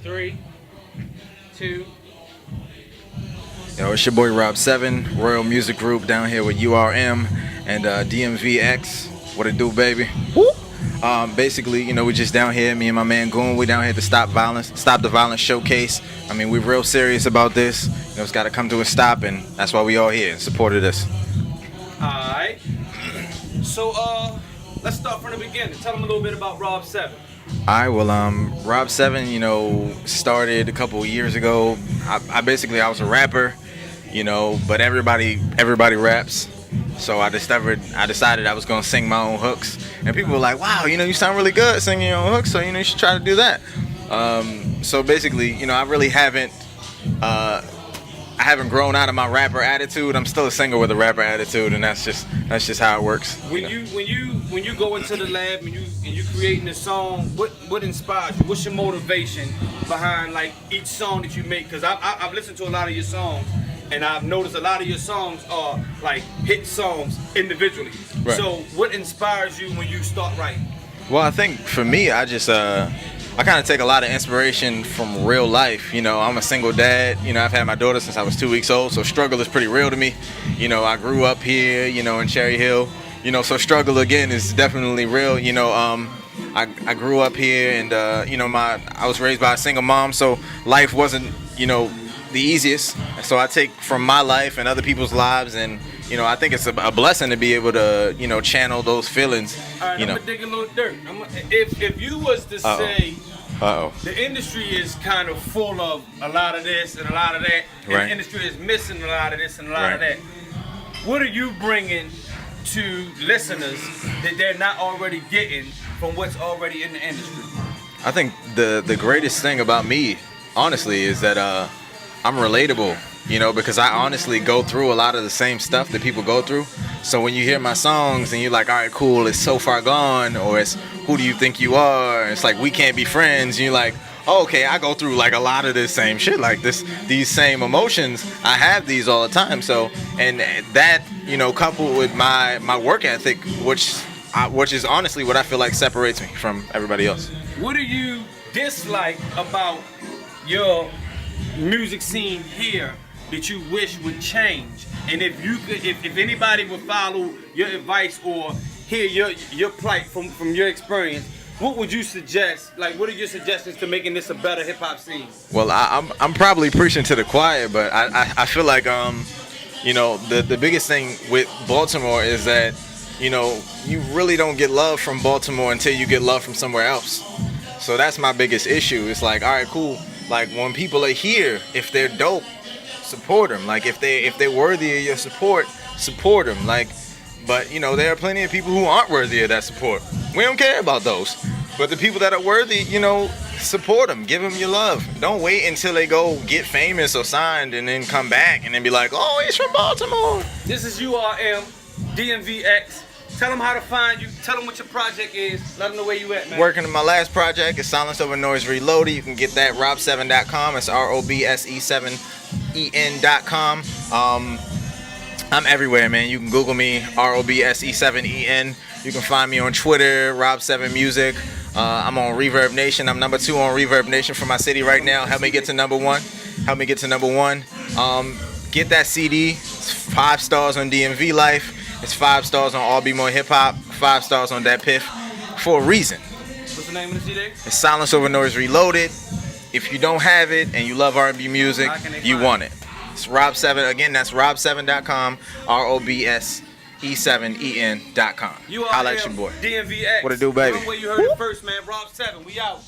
3, 2. Yo, it's your boy Rob 7, Royal Music Group down here with URM and dmvX. What it do, baby? Woo! Basically, you know, we just down here, me and my man Goon, we down here to stop the violence showcase. I mean, we're real serious about this. You know, it's got to come to a stop, and that's why we all here and supported this. Alright. So, let's start from the beginning. Tell them a little bit about Rob 7. Alright, well, Rob 7, you know, started a couple of years ago. I was a rapper, you know, but everybody raps. So I decided I was gonna sing my own hooks, and people were like, "Wow, you know, you sound really good singing your own hooks, so you know, you should try to do that." So basically, you know, I really haven't grown out of my rapper attitude. I'm still a singer with a rapper attitude, and that's just how it works. When you go into the lab and you creating a song, what inspires you? What's your motivation behind like each song that you make? Because I've listened to a lot of your songs, and I've noticed a lot of your songs are like hit songs individually. Right. So what inspires you when you start writing? Well, I think for me, I kind of take a lot of inspiration from real life. You know, I'm a single dad. You know, I've had my daughter since I was 2 weeks old, so struggle is pretty real to me. You know, I grew up here, you know, in Cherry Hill. You know, so struggle again is definitely real. You know, I grew up here, and you know, I was raised by a single mom, so life wasn't, you know, the easiest. So I take from my life and other people's lives, and you know, I think it's a blessing to be able to, you know, channel those feelings. All right, you know. I'm gonna dig a little dirt. If you was to say, the industry is kind of full of a lot of this and a lot of that, and right. the industry is missing a lot of this and a lot right. of that. What are you bringing to listeners that they're not already getting from what's already in the industry? I think the greatest thing about me, honestly, is that I'm relatable. You know, because I honestly go through a lot of the same stuff that people go through. So when you hear my songs and you're like, all right, cool, it's So Far Gone, or it's Who Do You Think You Are? It's like We Can't Be Friends. And you're like, oh, okay, I go through like a lot of this same shit, like these same emotions. I have these all the time. So, and that, you know, coupled with my work ethic, which is honestly what I feel like separates me from everybody else. What do you dislike about your music scene here that you wish would change? And if you could, if anybody would follow your advice or hear your plight from your experience, what would you suggest? Like, what are your suggestions to making this a better hip hop scene? Well, I'm probably preaching to the choir, but I feel like you know, the biggest thing with Baltimore is that, you know, you really don't get love from Baltimore until you get love from somewhere else. So that's my biggest issue. It's like, all right, cool. Like when people are here, if they're dope, support them. Like if they're worthy of your support them. Like, but you know, there are plenty of people who aren't worthy of that support. We don't care about those. But the people that are worthy, you know, support them. Give them your love. Don't wait until they go get famous or signed and then come back and then be like, oh, he's from Baltimore. This is URM, dmvX. Tell them how to find you. Tell them what your project is. Let them know where you at, man. Working on my last project is Silence Over Noise Reloaded. You can get that rob7.com. It's ROBSE7EN.com. I'm everywhere, man. You can Google me, ROBSE7EN. You can find me on Twitter, Rob7Music. I'm on Reverb Nation. I'm number 2 on Reverb Nation for my city right now. Help me get to number 1. Get that CD. It's 5 stars on DMV Life. It's 5 stars on All Be More Hip Hop, 5 stars on Dat Piff, for a reason. What's the name of the CD? It's Silence Over Noise Reloaded. If you don't have it and you love R&B music, you want it. It's Rob7. Again, that's rob7.com, ROBSE7EN.com. You are Holla at your boy. DMVX. What it do, baby? Where you heard it first, man. Rob7. We out.